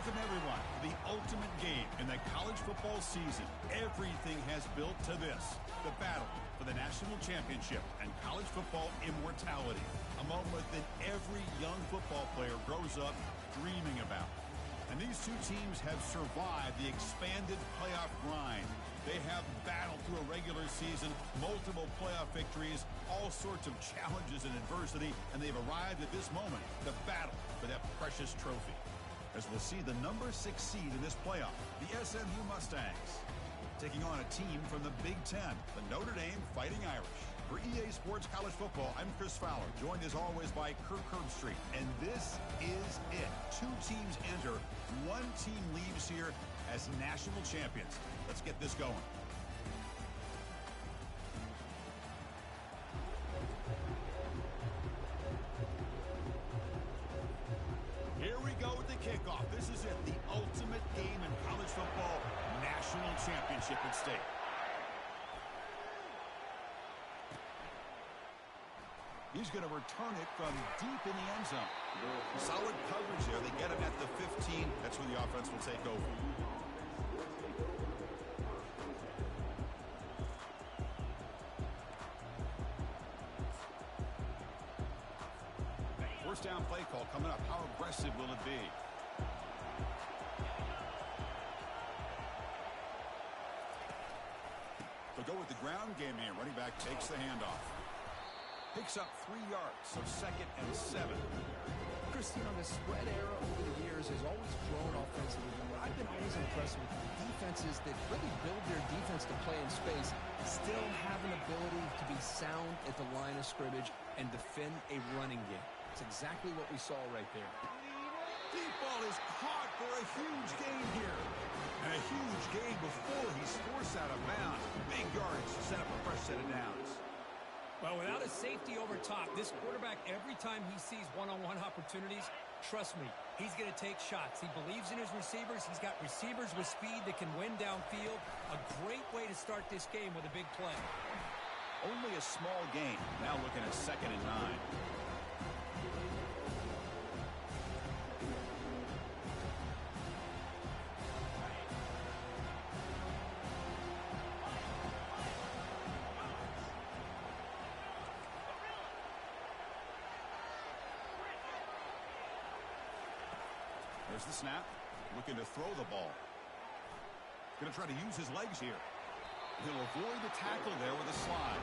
Welcome, everyone, to the ultimate game in the college football season. Everything has built to this, the battle for the national championship and college football immortality, a moment that every young football player grows up dreaming about. And these two teams have survived the expanded playoff grind. They have battled through a regular season, multiple playoff victories, all sorts of challenges and adversity, and they've arrived at this moment, the battle for that precious trophy. As we'll see the number 6 seed in this playoff, the SMU Mustangs, taking on a team from the Big Ten, the Notre Dame Fighting Irish. For EA Sports College Football, I'm Chris Fowler, joined as always by Kirk Herbstreit. And this is it. 2 teams enter, 1 team leaves here as national champions. Let's get this going. Here we go with the kickoff. This is it, the ultimate game in college football, national championship at stake. He's going to return it from deep in the end zone. Solid coverage there. They get him at the 15. That's where the offense will take over. First down play call coming up. How aggressive will it be? They'll go with the ground game here. Running back takes the handoff. Picks up 3 yards, so 2nd and 7. Chris, you know, the spread era over the years has always grown offensively. But I've been always impressed with defenses that really build their defense to play in space, still have an ability to be sound at the line of scrimmage and defend a running game. It's exactly what we saw right there. Deep ball is caught for a huge gain here. And a huge gain before he's forced out of bounds. Big yards to set up a fresh set of downs. Well, without a safety over top, this quarterback, every time he sees one-on-one opportunities, trust me, he's going to take shots. He believes in his receivers. He's got receivers with speed that can win downfield. A great way to start this game with a big play. Only a small gain. Now looking at 2nd and 9. There's the snap. Looking to throw the ball. Going to try to use his legs here. He'll avoid the tackle there with a slide.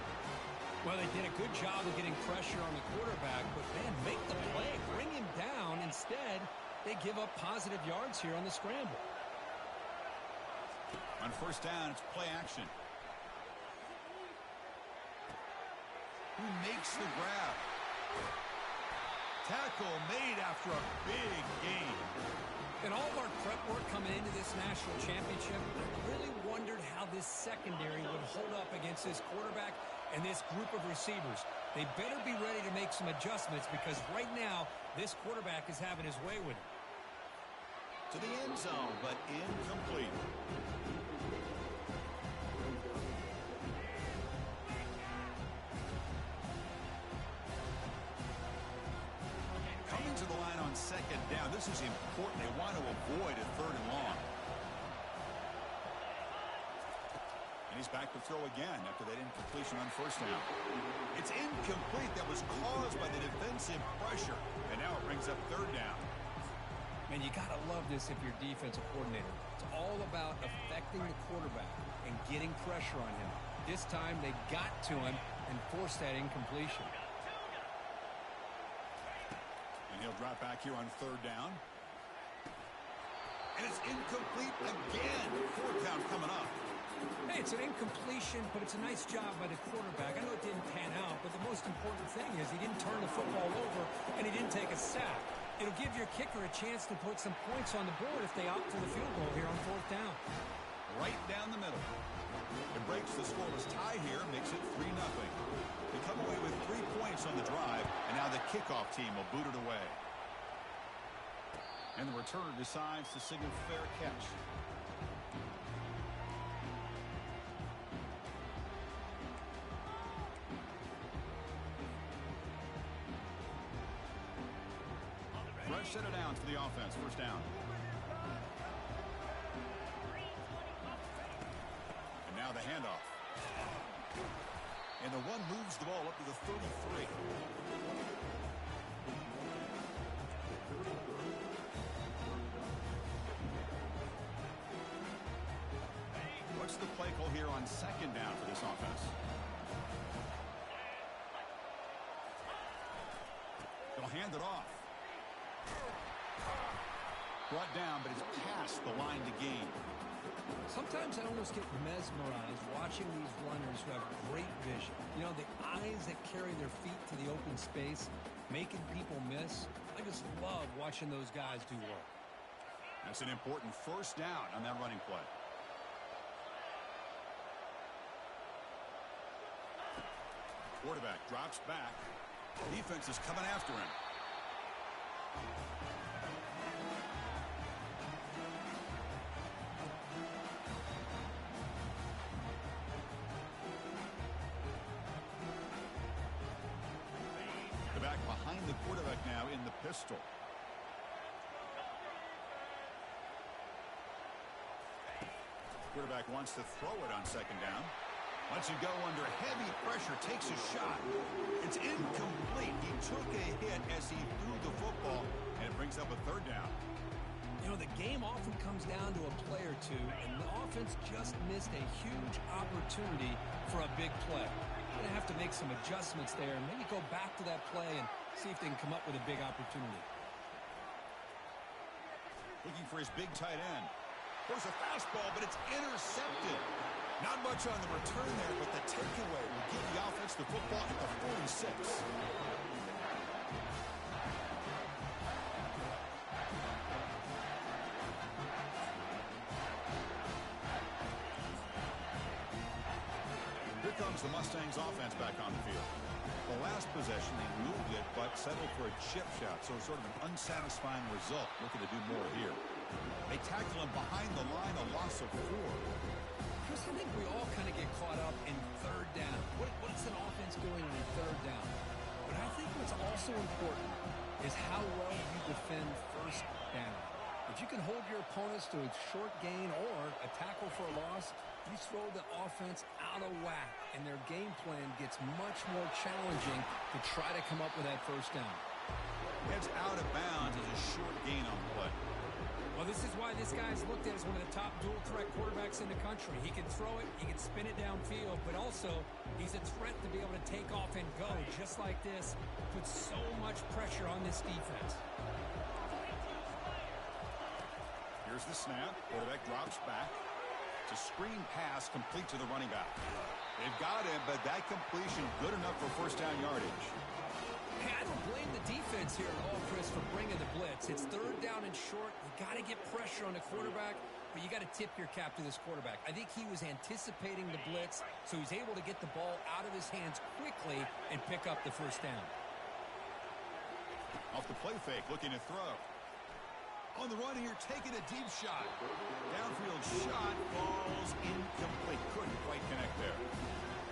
Well, they did a good job of getting pressure on the quarterback, but man, make the play. Bring him down. Instead, they give up positive yards here on the scramble. On first down, it's play action. Who makes the grab? Tackle made after a big gain. In all of our prep work coming into this national championship, I really wondered how this secondary would hold up against this quarterback and this group of receivers. They better be ready to make some adjustments because right now, this quarterback is having his way with it. To the end zone, but incomplete. Coming to the line on 2nd down. This is important. They want to avoid a 3rd and long. And he's back to throw again after that incompletion on first down. It's incomplete. That was caused by the defensive pressure. And now it brings up 3rd down. Man, you got to love this if you're defensive coordinator. It's all about affecting the quarterback and getting pressure on him. This time they got to him and forced that incompletion. And he'll drop back here on 3rd down. And it's incomplete again. 4th down coming up. Hey, it's an incompletion, but it's a nice job by the quarterback. I know it didn't pan out, but the most important thing is he didn't turn the football over and he didn't take a sack. It'll give your kicker a chance to put some points on the board if they opt for the field goal here on 4th down. Right down the middle. It breaks the scoreless tie here, makes it 3-0. They come away with 3 points on the drive, and now the kickoff team will boot it away. And the returner decides to signal fair catch. Fresh set of downs for the offense. First down. And the run moves the ball up to the 33. What's the play call here on second down for this offense? They'll hand it off. Brought down, but it's past the line to gain. Sometimes I almost get mesmerized watching these runners who have great vision. You know, the eyes that carry their feet to the open space, making people miss. I just love watching those guys do work. That's an important first down on that running play. Quarterback drops back. Defense is coming after him. The back behind the quarterback now in the pistol. Quarterback wants to throw it on second down. Lets it go under heavy pressure, takes a shot. It's incomplete. He took a hit as he threw the football, and it brings up a third down. You know, the game often comes down to a play or two, and the offense just missed a huge opportunity for a big play. They're going to have to make some adjustments there and maybe go back to that play and see if they can come up with a big opportunity. Looking for his big tight end. There's a fastball, but it's intercepted. Not much on the return there, but the takeaway will give the offense the football at the 46. Here comes the Mustangs offense back on the field. The last possession, they moved it, but settled for a chip shot, so sort of an unsatisfying result. Looking to do more here. They tackle him behind the line, a loss of 4. Chris, I think we all kind of get caught up in third down. What's an offense doing in third down? But I think what's also important is how well you defend first down. If you can hold your opponents to a short gain or a tackle for a loss, you throw the offense out of whack, and their game plan gets much more challenging to try to come up with that first down. Heads out of bounds as a short gain on the play. Well, this is why this guy's looked at as one of the top dual-threat quarterbacks in the country. He can throw it, he can spin it downfield, but also he's a threat to be able to take off and go just like this. Puts so much pressure on this defense. Here's the snap. Quarterback drops back. It's a screen pass complete to the running back. They've got him, but that completion good enough for first down yardage. Hey, I don't blame the defense here at all, Chris, for bringing the blitz. It's third down and short. You got to get pressure on the quarterback, but you got to tip your cap to this quarterback. I think he was anticipating the blitz, so he's able to get the ball out of his hands quickly and pick up the first down. Off the play fake, looking to throw. On the run here, taking a deep shot. Downfield shot falls incomplete. Couldn't quite connect there.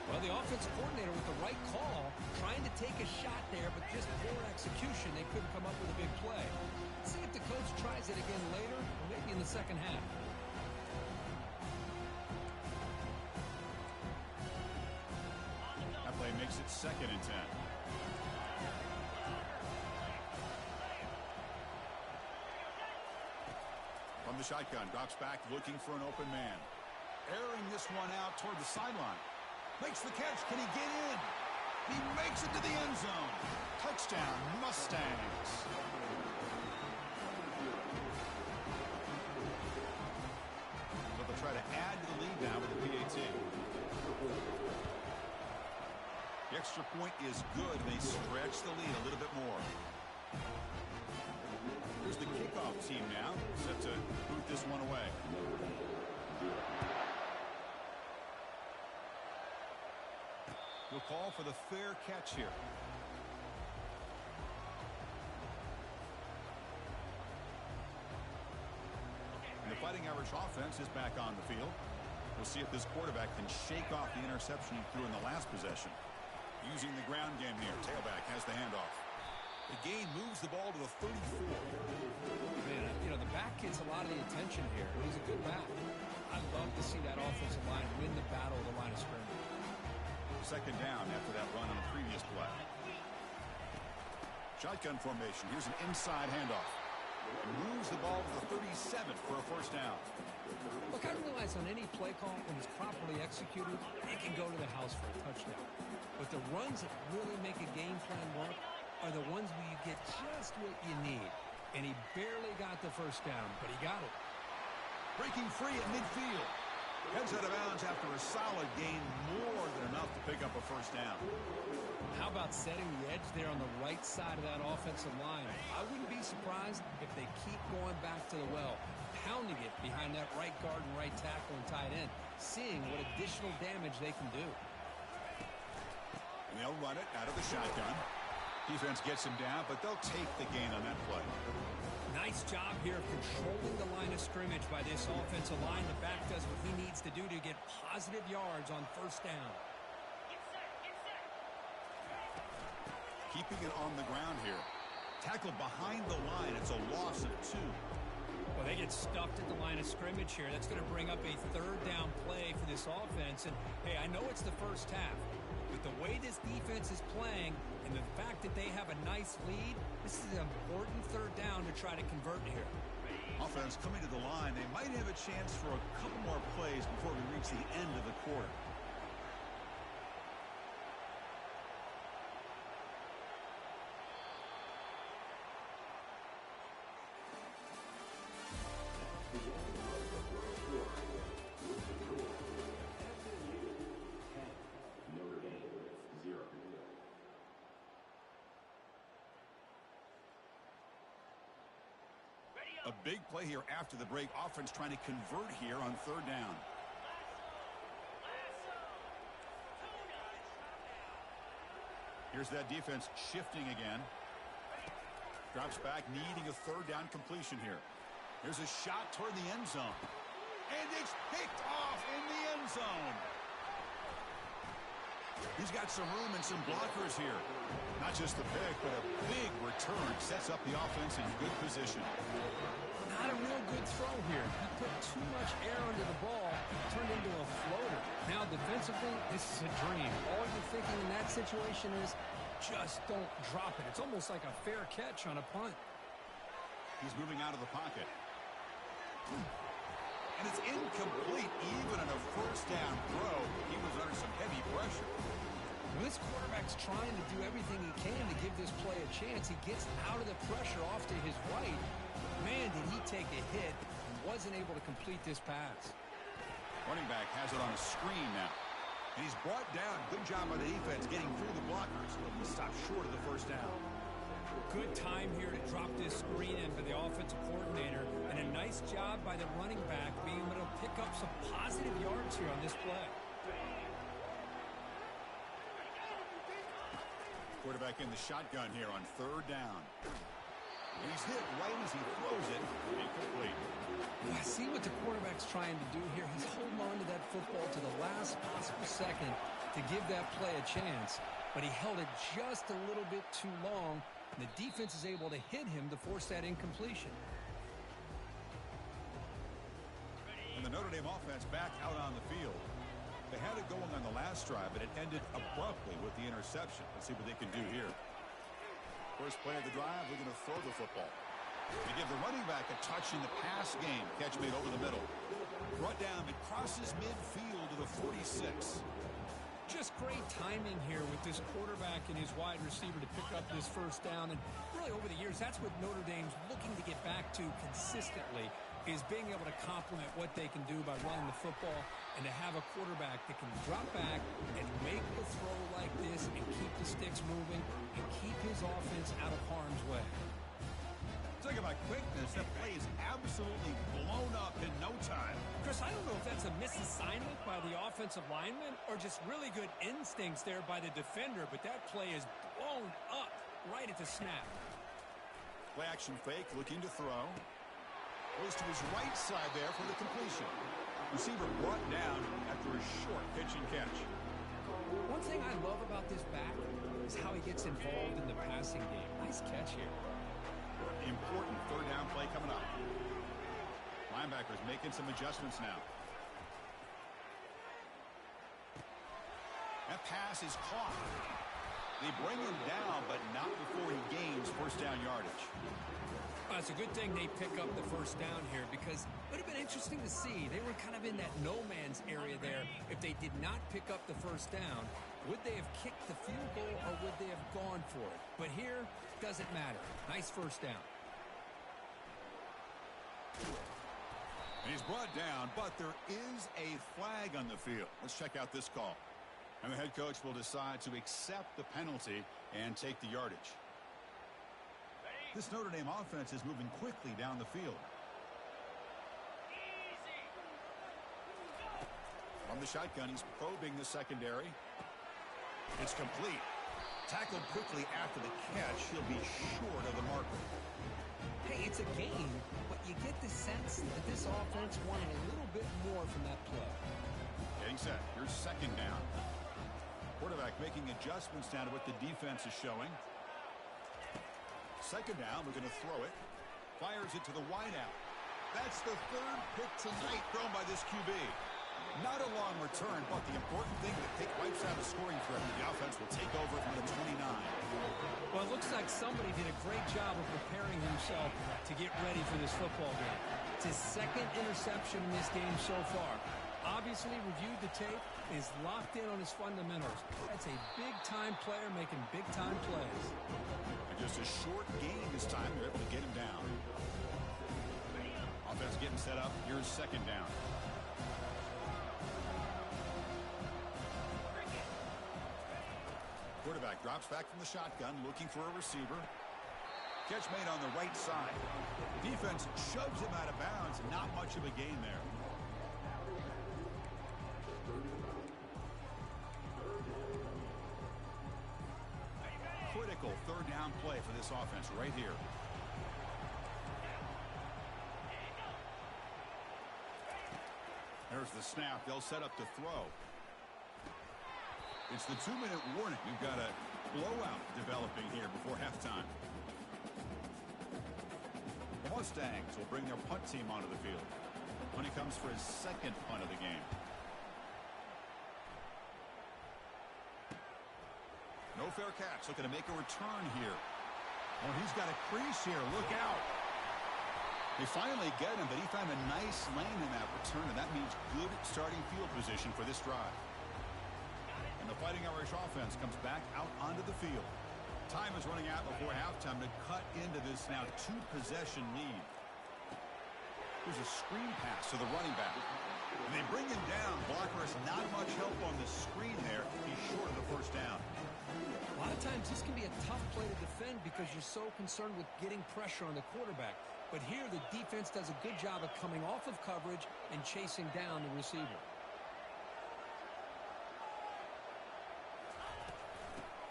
Well, the offensive coordinator with the right call, trying to take a shot there, but just poor execution. They couldn't come up with a big play. See if the coach tries it again later, or maybe in the second half. That play makes it 2nd and 10. From the shotgun, drops back, looking for an open man. Airing this one out toward the sideline. Makes the catch. Can he get in? He makes it to the end zone. Touchdown, Mustangs. So they'll try to add to the lead now with the PAT. The extra point is good. They stretch the lead a little bit more. Here's the kickoff team now, set to boot this one away. We'll call for the fair catch here. And the Fighting Irish offense is back on the field. We'll see if this quarterback can shake off the interception he threw in the last possession. Using the ground game here. Tailback has the handoff. The gain moves the ball to the 34. Man, you know, the back gets a lot of the attention here. He's a good back. I'd love to see that offensive line win the battle of the line of scrimmage. Second down after that run on the previous play. Shotgun formation. Here's an inside handoff. Moves the ball to the 37 for a first down. Look, I realize on any play call, when it's properly executed, it can go to the house for a touchdown. But the runs that really make a game plan work are the ones where you get just what you need. And he barely got the first down, but he got it. Breaking free at midfield. Heads out of bounds after a solid gain, more than enough to pick up a first down. How about setting the edge there on the right side of that offensive line? I wouldn't be surprised if they keep going back to the well, pounding it behind that right guard and right tackle and tight end, seeing what additional damage they can do. And they'll run it out of the shotgun. Defense gets him down, but they'll take the gain on that play. Nice job here of controlling the line of scrimmage by this offensive line. The back does what he needs to do to get positive yards on first down. Keeping it on the ground here. Tackled behind the line. It's a loss of 2. Well, they get stuffed at the line of scrimmage here. That's going to bring up a third down play for this offense. And, hey, I know it's the first half, but the way this defense is playing and the fact that they have a nice lead, this is an important third down to try to convert here. Offense coming to the line. They might have a chance for a couple more plays before we reach the end of the quarter. A big play here after the break. Offense trying to convert here on third down. Here's that defense shifting again. Drops back, needing a third down completion here. Here's a shot toward the end zone. And it's picked off in the end zone. He's got some room and some blockers here. Not just the pick, but a big return sets up the offense in good position. Not a real good throw here. He put too much air under the ball, turned into a floater. Now defensively, this is a dream. All you're thinking in that situation is just don't drop it. It's almost like a fair catch on a punt. He's moving out of the pocket. And it's incomplete even on a first down throw. He was under some heavy pressure. This quarterback's trying to do everything he can to give this play a chance. He gets out of the pressure off to his right. Man, did he take a hit and wasn't able to complete this pass. Running back has it on a screen now. And he's brought down. Good job by the defense getting through the blockers. But he stopped short of the first down. Good time here to drop this screen in for the offensive coordinator. And a nice job by the running back being able to pick up some positive yards here on this play. Quarterback in the shotgun here on third down. And he's hit right as he throws it. Incomplete. Yeah, see what the quarterback's trying to do here. He's holding on to that football to the last possible second to give that play a chance. But he held it just a little bit too long. And the defense is able to hit him to force that incompletion. And the Notre Dame offense back out on the field. They had it going on the last drive, but it ended abruptly with the interception. Let's see what they can do here. First play of the drive, we're going to throw the football. They give the running back a touch in the pass game. Catch made over the middle. Brought down, it crosses midfield to the 46. Just great timing here with this quarterback and his wide receiver to pick up this first down. And really over the years, that's what Notre Dame's looking to get back to consistently, is being able to complement what they can do by running the football and to have a quarterback that can drop back and make the throw like this and keep the sticks moving and keep his offense out of harm's way. Talk about quickness. That play is absolutely blown up in no time. Chris, I don't know if that's a misassignment by the offensive lineman or just really good instincts there by the defender, but that play is blown up right at the snap. Play action fake, looking to throw. Goes to his right side there for the completion. Receiver brought down after a short pitch and catch. One thing I love about this back is how he gets involved in the passing game. Nice catch here. Important third down play coming up. Linebackers making some adjustments now. At pass is caught. They bring him down, but not before he gains first down yardage. Well, it's a good thing they pick up the first down here because it would have been interesting to see. They were kind of in that no man's area there. If they did not pick up the first down, would they have kicked the field goal or would they have gone for it? But here, doesn't matter. Nice first down. And he's brought down, but there is a flag on the field. Let's check out this call. And the head coach will decide to accept the penalty and take the yardage. This Notre Dame offense is moving quickly down the field. From the shotgun, he's probing the secondary. It's complete. Tackled quickly after the catch. He'll be short of the marker. Hey, it's a game, but you get the sense that this offense wanted a little bit more from that play. Getting set. Here's second down. Quarterback making adjustments down to what the defense is showing. Second down, we're going to throw it. Fires it to the wideout. That's the third pick tonight thrown by this QB. Not a long return, but the important thing, the pick wipes out a scoring threat. The offense will take over from the 29. Well, it looks like somebody did a great job of preparing himself to get ready for this football game. It's his second interception in this game so far. Obviously reviewed the tape, is locked in on his fundamentals. That's a big-time player making big-time plays. And just a short game this time. They're able to get him down. Offense getting set up. Here's second down. Quarterback drops back from the shotgun, looking for a receiver. Catch made on the right side. Defense shoves him out of bounds. Not much of a gain there. Critical third down play for this offense right here. There's the snap. They'll set up to throw. It's the 2-minute warning. We've got a blowout developing here before halftime. The Mustangs will bring their punt team onto the field when he comes for his second punt of the game. No fair catch. Looking to make a return here. Oh, he's got a crease here. Look out. They finally get him, but he found a nice lane in that return, and that means good starting field position for this drive. And the Fighting Irish offense comes back out onto the field. Time is running out before halftime to cut into this now two-possession lead. There's a screen pass to the running back. And they bring him down. Blocker has not much help on the screen there. He's short of the first down. A lot of times this can be a tough play to defend because you're so concerned with getting pressure on the quarterback. But here the defense does a good job of coming off of coverage and chasing down the receiver.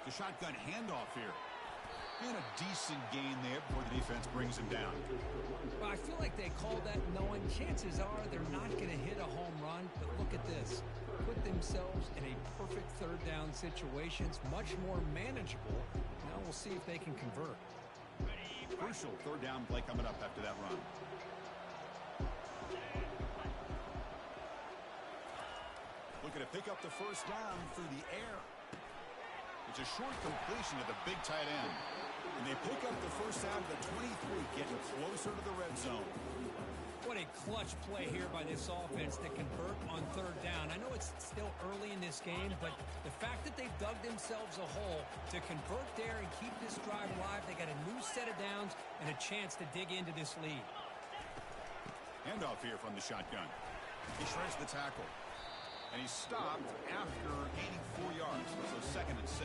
The shotgun handoff here. And a decent gain there before the defense brings him down. Well, I feel like they called that knowing chances are they're not going to hit a home run. But look at this. Put themselves in a perfect third down situation. It's much more manageable. Now we'll see if they can convert. Crucial third down play coming up after that run. Looking to pick up the first down through the air. It's a short completion to the big tight end. And they pick up the first down to the 23, getting closer to the red zone. What a clutch play here by this offense to convert on third down. I know it's still early in this game, but the fact that they've dug themselves a hole to convert there and keep this drive alive, they got a new set of downs and a chance to dig into this lead. Handoff here from the shotgun. He shreds the tackle. And he stopped after gaining 4 yards. So second and 6.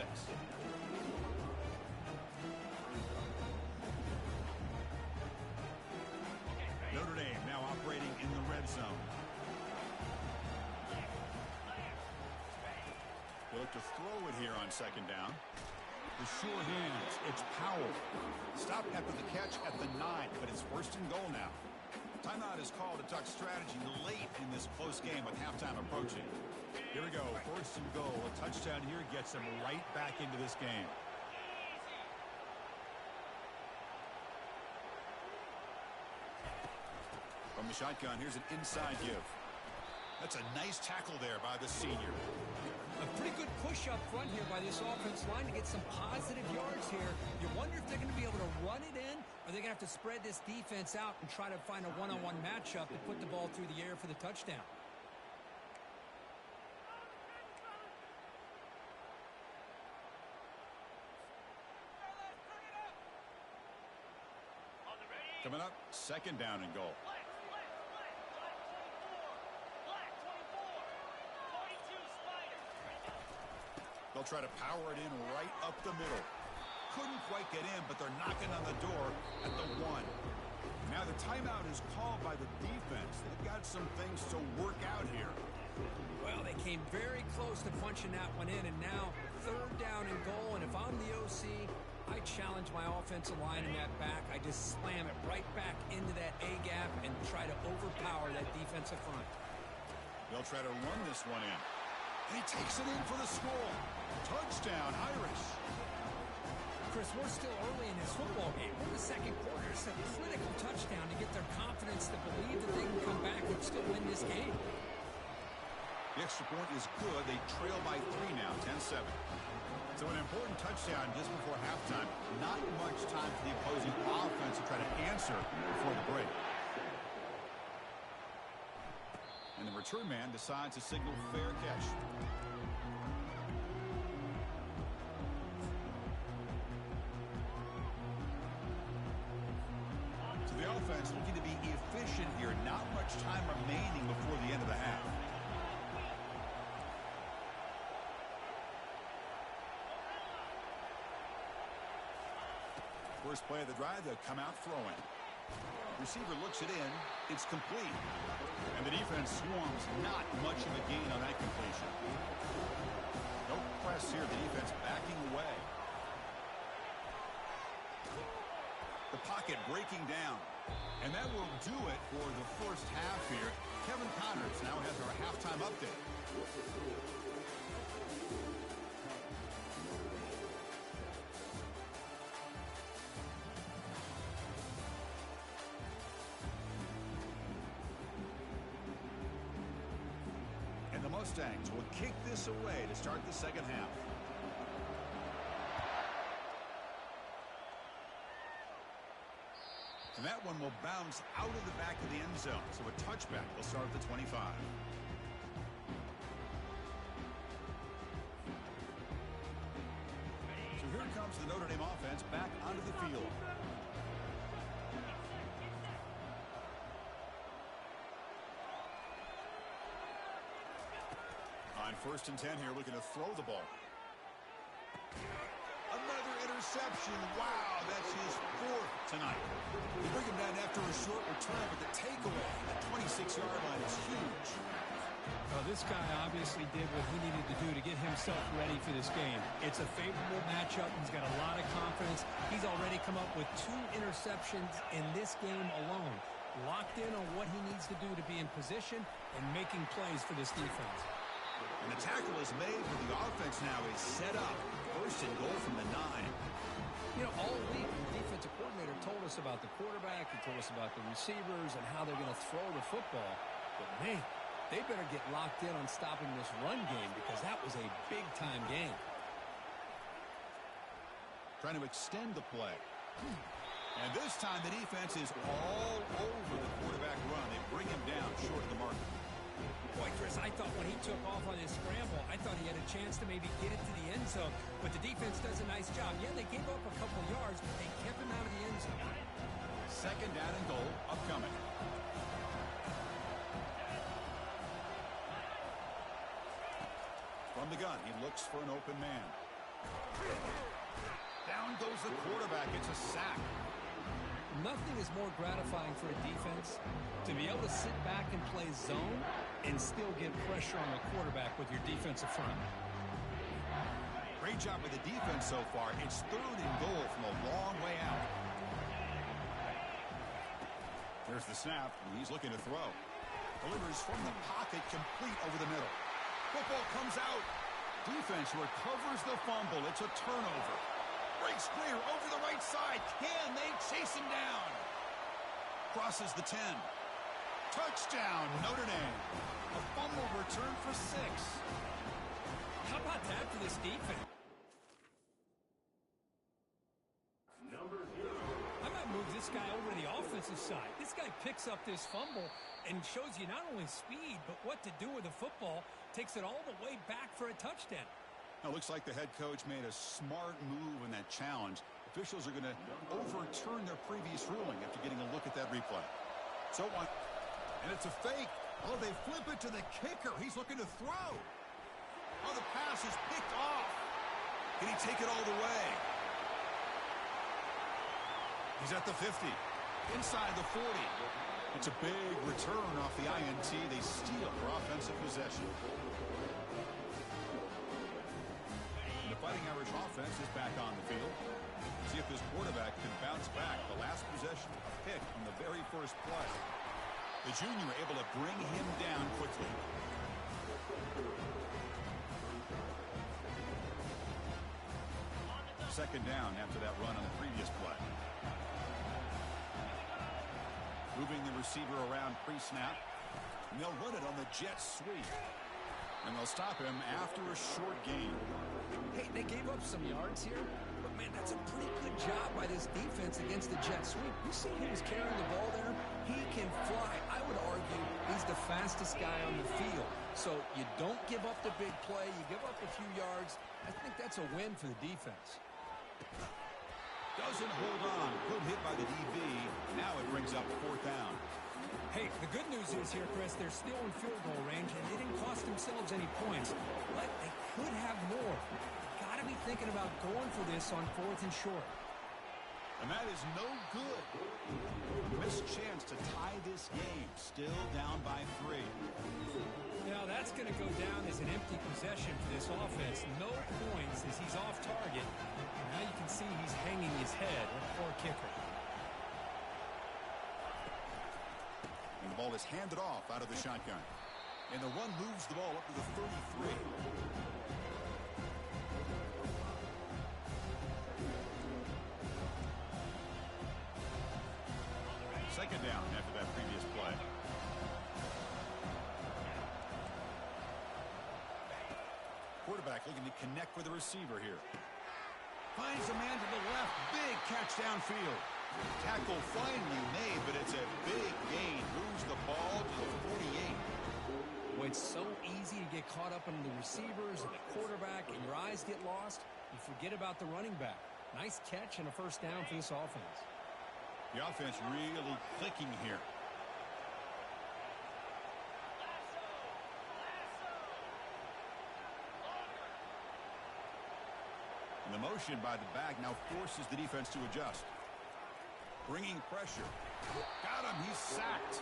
Notre Dame now operating in the red zone. They look to throw it here on second down. The sure hands. It's Powell. Stopped after the catch at the 9, but it's first and goal now. Timeout is called to talk strategy late in this close game with halftime approaching. Here we go. First and goal. A touchdown here gets them right back into this game. From the shotgun, here's an inside give. That's a nice tackle there by the senior. A pretty good push up front here by this offense line to get some positive yards here. You wonder if they're going to be able to run it in, or they're going to have to spread this defense out and try to find a one-on-one matchup and put the ball through the air for the touchdown. Coming up, second down and goal. They'll try to power it in right up the middle. Couldn't quite get in, but they're knocking on the door at the 1. Now the timeout is called by the defense. They've got some things to work out here. Well, they came very close to punching that one in, and now third down and goal. And if I'm the OC, I challenge my offensive line in that back. I just slam it right back into that A-gap and try to overpower that defensive front. They'll try to run this one in. He takes it in for the score. Touchdown, Irish. Chris, we're still early in this football game. We're in the second quarter. It's a critical touchdown to get their confidence to believe that they can come back and still win this game. The extra point is good. They trail by 3 now, 10-7. So an important touchdown just before halftime. Not much time for the opposing offense to try to answer before the break. And the return man decides to signal fair catch. So the offense looking to be efficient here. Not much time remaining before the end of the half. First play of the drive, they'll come out throwing. Receiver looks it in. It's complete. And the defense swarms. Not much of a gain on that completion. No press here. The defense backing away. The pocket breaking down. And that will do it for the first half here. Kevin Connors now has our halftime update. The Mustangs will kick this away to start the second half. And that one will bounce out of the back of the end zone. So a touchback will start at the 25. So here comes the Notre Dame offense back onto the field. On 1st and 10 here, looking to throw the ball. Another interception. Wow, that's his 4th tonight. They bring him down after a short return, but the takeaway at the 26-yard line is huge. Well, this guy obviously did what he needed to do to get himself ready for this game. It's a favorable matchup. He's got a lot of confidence. He's already come up with 2 interceptions in this game alone. Locked in on what he needs to do to be in position and making plays for this defense. And the tackle is made, but the offense now is set up. 1st and goal from the 9. You know, all week, the defensive coordinator told us about the quarterback. He told us about the receivers and how they're going to throw the football. But, man, they better get locked in on stopping this run game because that was a big-time game. Trying to extend the play. And this time the defense is all over the quarterback run. They bring him down short of the mark. Boy, Chris, I thought when he took off on his scramble, I thought he had a chance to maybe get it to the end zone. But the defense does a nice job. Yeah, they gave up a couple yards, but they kept him out of the end zone. Second down and goal upcoming. From the gun, he looks for an open man. Down goes the quarterback. It's a sack. Nothing is more gratifying for a defense to be able to sit back and play zone and still get pressure on the quarterback with your defensive front. Great job with the defense so far. It's 3rd and goal from a long way out. There's the snap, and he's looking to throw. Delivers from the pocket, complete over the middle. Football comes out. Defense recovers the fumble. It's a turnover. Breaks clear over the right side. Can they chase him down? Crosses the 10. Touchdown, Notre Dame. A fumble return for 6. How about that for this defense? I might move this guy over to the offensive side. This guy picks up this fumble and shows you not only speed, but what to do with the football. Takes it all the way back for a touchdown. Now, looks like the head coach made a smart move in that challenge. Officials are going to overturn their previous ruling after getting a look at that replay. So on, and it's a fake. Oh, they flip it to the kicker. He's looking to throw. Oh, the pass is picked off. Can he take it all the way? He's at the 50. Inside the 40. It's a big return off the INT. They steal for offensive possession. And the Fighting Irish offense is back on the field. See if this quarterback can bounce back. The last possession, a pick on the very first play. The junior able to bring him down quickly. Second down after that run on the previous play. Moving the receiver around pre-snap. And they'll run it on the jet sweep. And they'll stop him after a short gain. Hey, they gave up some yards here, but man, that's a pretty good job by this defense against the jet sweep. You see he was carrying the ball there? He can fly. I would argue he's the fastest guy on the field. So you don't give up the big play. You give up a few yards. I think that's a win for the defense. Doesn't hold on. Good hit by the DB. Now it brings up fourth down. Hey, the good news is here, Chris, they're still in field goal range, and they didn't cost themselves any points. But they could have more. Got to be thinking about going for this on 4th and short. And that is no good. Missed chance to tie this game. Still down by 3. Now that's going to go down as an empty possession for this offense. No points as he's off target. Now you can see he's hanging his head. A poor kicker. And the ball is handed off out of the shotgun. And the run moves the ball up to the 33. Second down after that previous play. Quarterback looking to connect with the receiver here. Finds a man to the left. Big catch downfield. Tackle finally made, but it's a big gain. Moves the ball to the 48. Boy, it's so easy to get caught up in the receivers and the quarterback, and your eyes get lost. You forget about the running back. Nice catch and a first down for this offense. The offense really clicking here. And the motion by the back now forces the defense to adjust. Bringing pressure. Got him. He's sacked.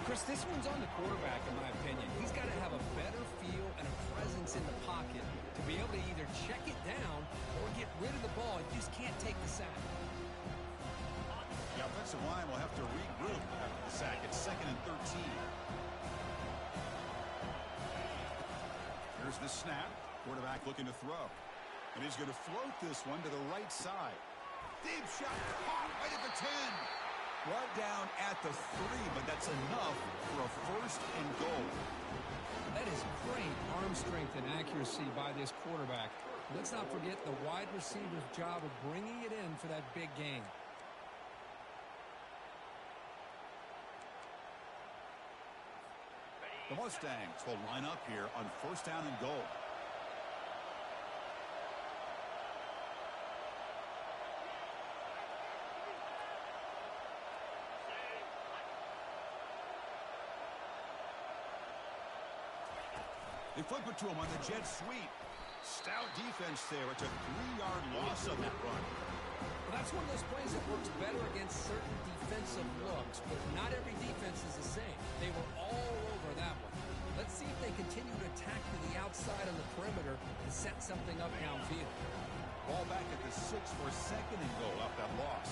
Chris, this one's on the quarterback, in my opinion. He's got to have a better feel and a presence in the pocket to be able to either check it down or get rid of the ball. You just can't take the sack. The offensive line will have to regroup after the sack. It's 2nd and 13. Here's the snap. Quarterback looking to throw. And he's going to float this one to the right side. Deep shot caught right at the 10. Brought down at the 3, but that's enough for a 1st and goal. That is great arm strength and accuracy by this quarterback. Let's not forget the wide receiver's job of bringing it in for that big gain. The Mustangs will line up here on 1st down and goal. They flip it to him on the jet sweep. Stout defense there. It's a 3-yard loss on that run. Well, that's one of those plays that works better against certain defensive looks, but not every defense is the same. They were all over that one. Let's see if they continue to attack to the outside on the perimeter to set something up downfield. Ball back at the 6 for 2nd and goal off that loss.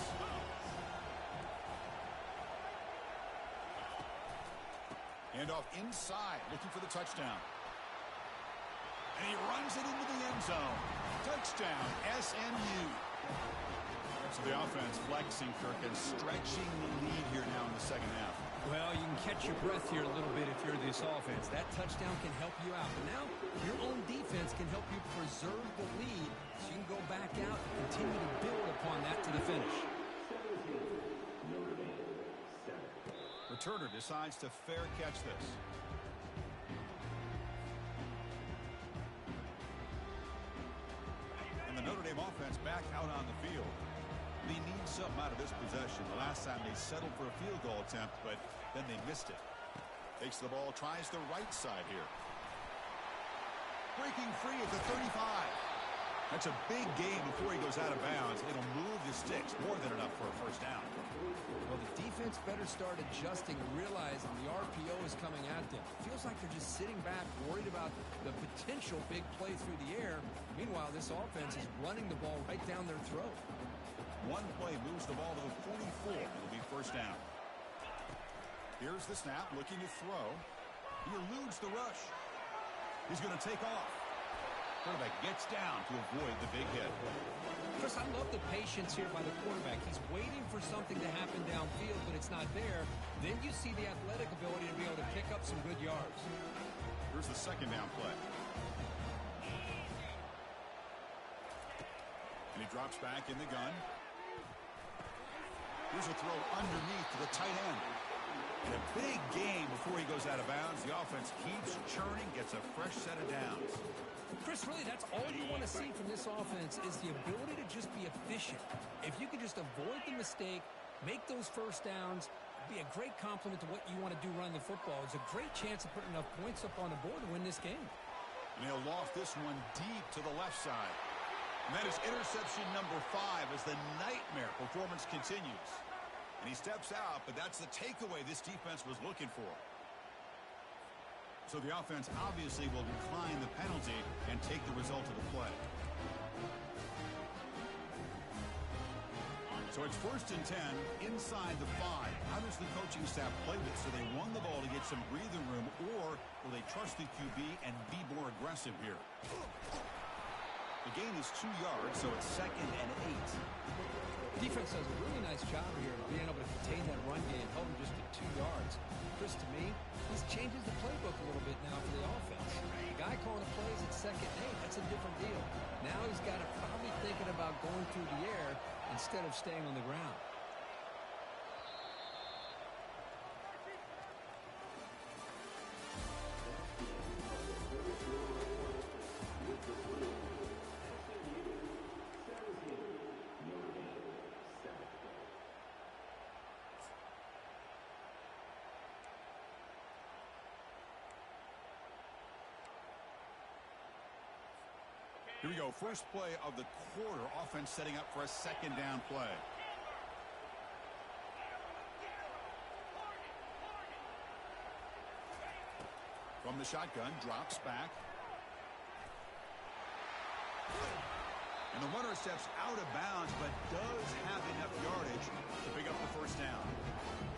Handoff inside, looking for the touchdown. And he runs it into the end zone. Touchdown, SMU. So the offense flexing, Kirk, and stretching the lead here now in the 2nd half. Well, you can catch your breath here a little bit if you're this offense. That touchdown can help you out. But now your own defense can help you preserve the lead so you can go back out and continue to build upon that to the finish. Returner decides to fair catch this. And the Notre Dame offense back out on the field. They need something out of this possession. The last time they settled for a field goal attempt, but then they missed it. Takes the ball, tries the right side here. Breaking free at the 35. That's a big gain before he goes out of bounds. It'll move the sticks, more than enough for a first down. Well, the defense better start adjusting and realizing the RPO is coming at them. Feels like they're just sitting back, worried about the potential big play through the air. Meanwhile, this offense is running the ball right down their throat. One play moves the ball to the 44. It'll be first down. Here's the snap, looking to throw. He eludes the rush. He's going to take off. Quarterback gets down to avoid the big hit. Chris, I love the patience here by the quarterback. He's waiting for something to happen downfield, but it's not there. Then you see the athletic ability to be able to pick up some good yards. Here's the second down play. And he drops back in the gun. Here's a throw underneath to the tight end. And a big gain before he goes out of bounds. The offense keeps churning, gets a fresh set of downs. Chris, really, that's all you want to see from this offense is the ability to just be efficient. If you can just avoid the mistake, make those first downs, be a great compliment to what you want to do running the football. It's a great chance to put enough points up on the board to win this game. And he'll loft this one deep to the left side. And that is interception number 5 as the nightmare performance continues. And he steps out, but that's the takeaway this defense was looking for. So the offense obviously will decline the penalty and take the result of the play. So it's first and 10 inside the 5. How does the coaching staff play this? Do they run the ball to get some breathing room, or will they trust the QB and be more aggressive here? The gain is 2 yards, so it's second and 8. Defense does a really nice job here of being able to contain that run game, held him just to 2 yards. Chris, to me, this changes the playbook a little bit now for the offense. The guy calling the plays at second and 8, that's a different deal. Now he's got to probably thinking about going through the air instead of staying on the ground. Here we go. First play of the quarter. Offense setting up for a second down play. From the shotgun, drops back. And the runner steps out of bounds, but does have enough yardage to pick up the first down.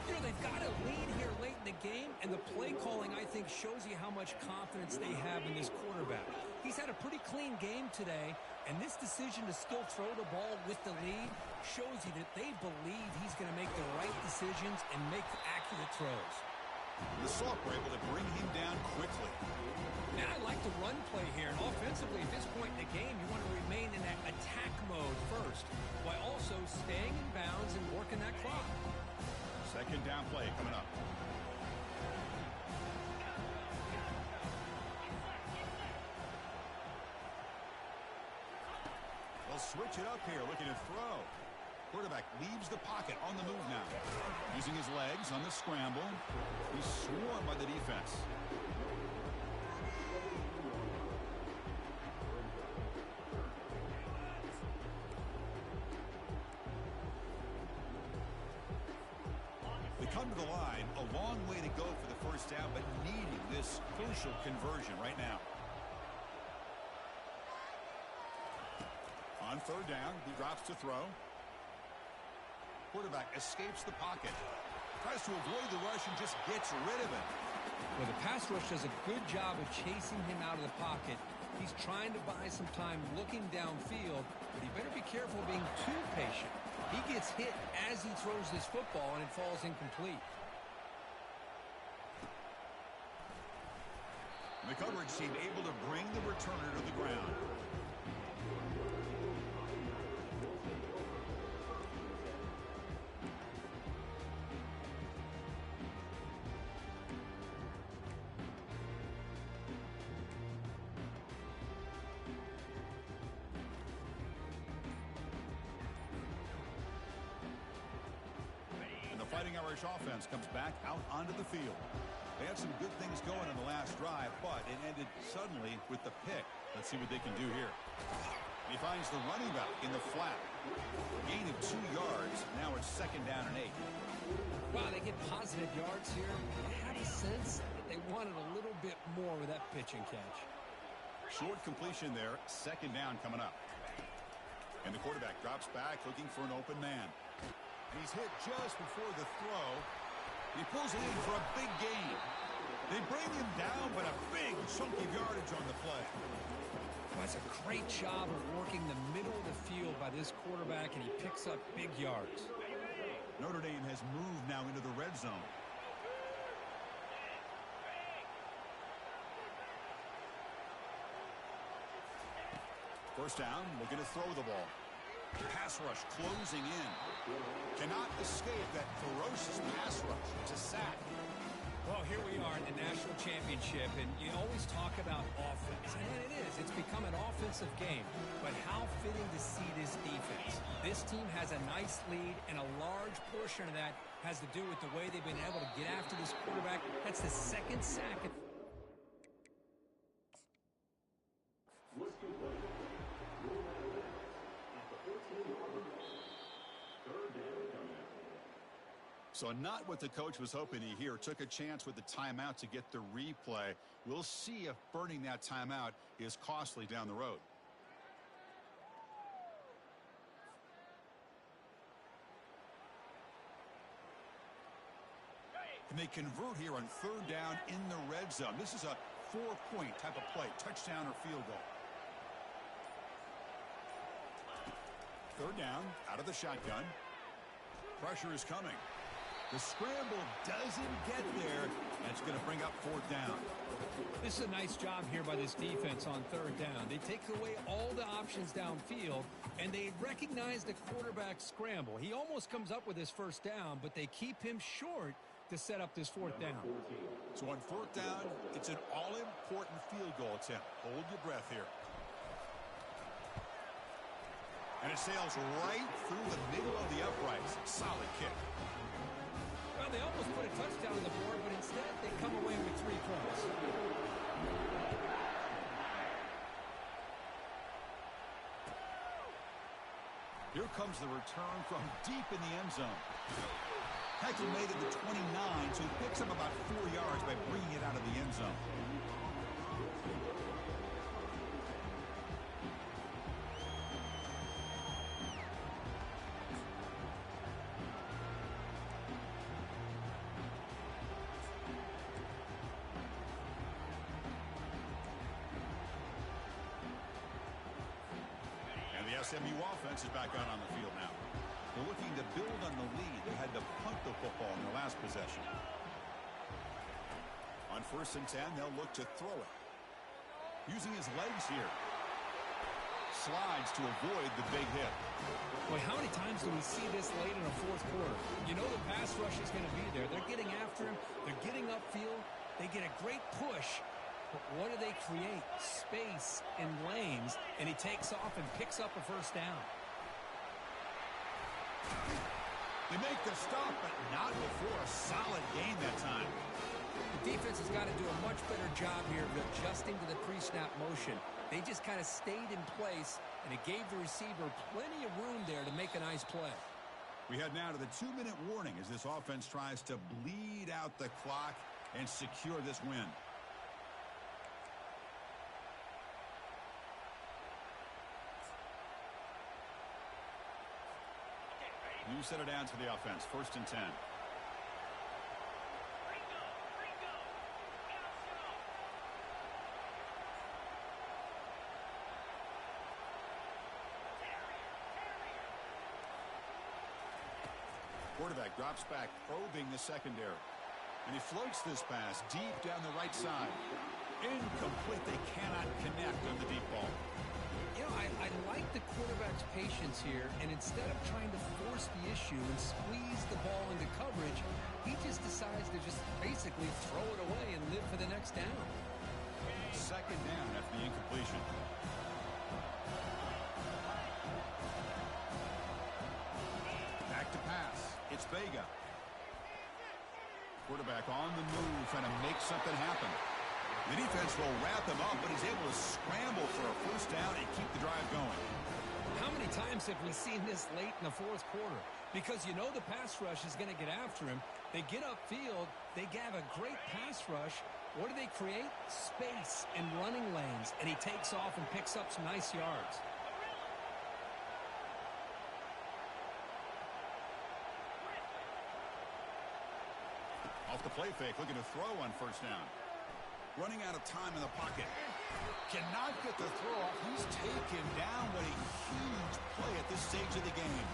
You know, they've got a lead here late in the game, and the play calling, I think, shows you how much confidence they have in this quarterback. He's had a pretty clean game today, and this decision to still throw the ball with the lead shows you that they believe he's going to make the right decisions and make accurate throws. The Sock were able to bring him down quickly. And I like the run play here. And offensively, at this point in the game, you want to remain in that attack mode first, while also staying in bounds and working that clock. Second down play coming up. They'll switch it up here, looking to throw. Quarterback leaves the pocket on the move now. Using his legs on the scramble. He's swarmed by the defense. They come to the line, a long way to go for the first down, but needing this crucial conversion right now. On third down, he drops to throw. Quarterback escapes the pocket. Tries to avoid the rush and just gets rid of it. Well, the pass rush does a good job of chasing him out of the pocket. He's trying to buy some time looking downfield, but he better be careful being too patient. He gets hit as he throws this football, and it falls incomplete. The coverage team able to bring the returner to the ground. And the Fighting Irish offense comes back out onto the field. They had some good things going in the last drive, but it ended suddenly with the pick. Let's see what they can do here. He finds the running back in the flat. Gain of 2 yards. Now it's 2nd down and 8. Wow, they get positive yards here. I had a sense that they wanted a little bit more with that pitch and catch. Short completion there. 2nd down coming up. And the quarterback drops back looking for an open man. He's hit just before the throw. He pulls it in for a big gain. They bring him down, but a big chunk of yardage on the play. Well, that's a great job of working the middle of the field by this quarterback, and he picks up big yards. Notre Dame has moved now into the red zone. First down, looking to throw the ball. Pass rush closing in. Cannot escape that ferocious pass rush. It's a sack. Well, here we are in the national championship, and you always talk about offense. And it is. It's become an offensive game. But how fitting to see this defense. This team has a nice lead, and a large portion of that has to do with the way they've been able to get after this quarterback. That's the 2nd sack. So not what the coach was hoping to hear. Took a chance with the timeout to get the replay. We'll see if burning that timeout is costly down the road. And they convert here on 3rd down in the red zone. This is a 4-point type of play, touchdown or field goal. 3rd down, out of the shotgun. Pressure is coming. The scramble doesn't get there. That's going to bring up 4th down. This is a nice job here by this defense on 3rd down. They take away all the options downfield, and they recognize the quarterback scramble. He almost comes up with his 1st down, but they keep him short to set up this 4th down. So on 4th down, it's an all-important field goal attempt. Hold your breath here. And it sails right through the middle of the uprights. Solid kick. Well, they almost put a touchdown on the board, but instead they come away with 3 points. Here comes the return from deep in the end zone. Heckler made it to 29, so he picks up about 4 yards by bringing it out of the end zone. SMU offense is back out on the field now. They're looking to build on the lead. They had to punt the football in their last possession. On 1st and 10, they'll look to throw it. Using his legs here. Slides to avoid the big hit. Boy, how many times do we see this late in the 4th quarter? You know the pass rush is going to be there. They're getting after him. They're getting upfield. They get a great push. But what do they create? Space and lanes, and he takes off and picks up a 1st down. They make the stop, but not before a solid gain that time. The defense has got to do a much better job here of adjusting to the pre-snap motion. They just kind of stayed in place, and it gave the receiver plenty of room there to make a nice play. We head now to the 2-minute warning as this offense tries to bleed out the clock and secure this win. New set of downs for the offense. 1st and 10. Quarterback drops back, probing the secondary. And he floats this pass deep down the right side. Incomplete. They cannot connect on the deep ball. You know, I like the quarterback's patience here, and instead of trying to force the issue and squeeze the ball into coverage, he just decides to just basically throw it away and live for the next down. Second down after the incompletion. Back to pass. It's Vega. Quarterback on the move, trying to make something happen. The defense will wrap him up, but he's able to scramble for a first down and keep the drive going. How many times have we seen this late in the fourth quarter? Because you know the pass rush is going to get after him. They get upfield. They have a great pass rush. What do they create? Space and running lanes. And he takes off and picks up some nice yards. Off the play fake, looking to throw on first down. Running out of time in the pocket. Cannot get the throw off. He's taken down. What a huge play at this stage of the game.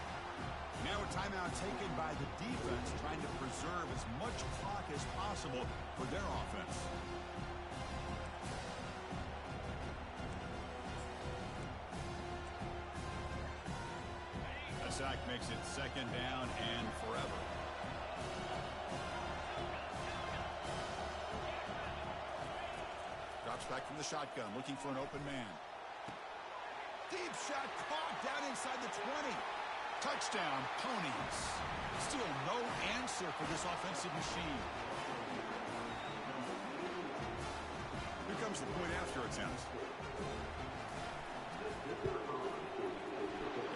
Now a timeout taken by the defense, trying to preserve as much clock as possible for their offense. A sack makes it second down and forever. Drops back from the shotgun, looking for an open man. Deep shot caught down inside the 20. Touchdown, Ponies. Still no answer for this offensive machine. Here comes the point after attempt.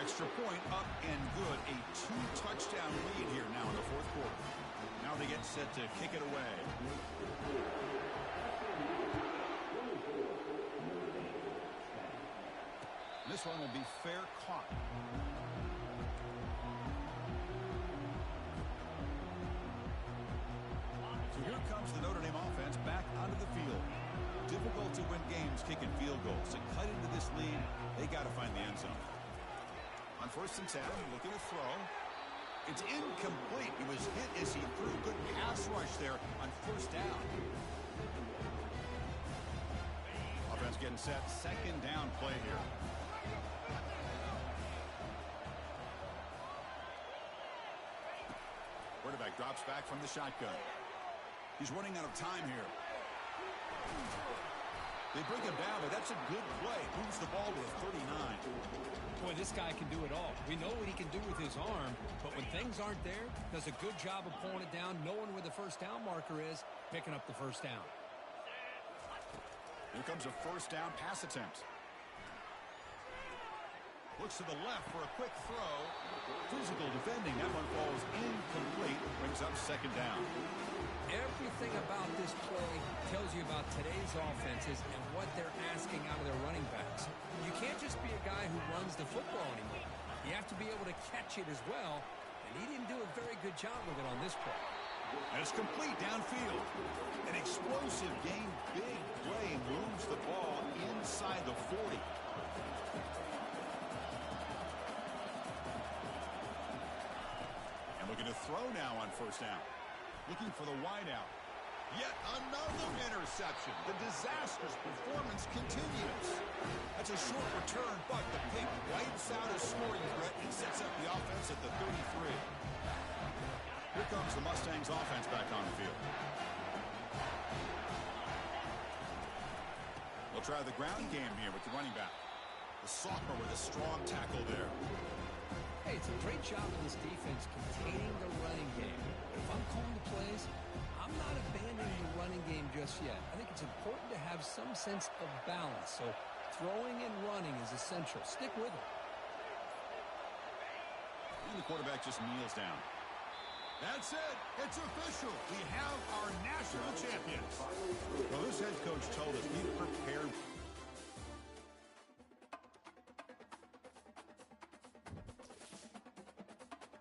Extra point up and good. A 2-touchdown lead here now in the fourth quarter. Now they get set to kick it away. This one will be fair caught. So here comes the Notre Dame offense back onto the field. Difficult to win games kicking field goals. To cut into this lead, they got to find the end zone. On first and 10, looking to throw. It's incomplete. He was hit as he threw. Good pass rush there on first down. Offense getting set. Second down play here. Quarterback drops back from the shotgun. He's running out of time here. They bring him down, but that's a good play. Moves the ball to a 39. Boy, this guy can do it all. We know what he can do with his arm, but when things aren't there, does a good job of pulling it down, knowing where the first down marker is, picking up the first down. Here comes a first down pass attempt. Looks to the left for a quick throw. Physical defending. That one falls incomplete. Brings up second down. Everything about this play tells you about today's offenses and what they're asking out of their running backs. You can't just be a guy who runs the football anymore. You have to be able to catch it as well, and he didn't do a very good job with it on this play. And it's complete downfield. An explosive game, big play, moves the ball inside the 40. And looking to throw now on first down. Looking for the wideout. Yet another interception. The disastrous performance continues. That's a short return, but the pick wipes out a scoring threat and sets up the offense at the 33. Here comes the Mustangs offense back on the field. They'll try the ground game here with the running back. The sophomore with a strong tackle there. Hey, it's a great job of this defense containing the running game. If I'm calling the plays, I'm not abandoning the running game just yet. I think it's important to have some sense of balance. So throwing and running is essential. Stick with it. And the quarterback just kneels down. That's it. It's official. We have our national champions. Well, this head coach told us be prepared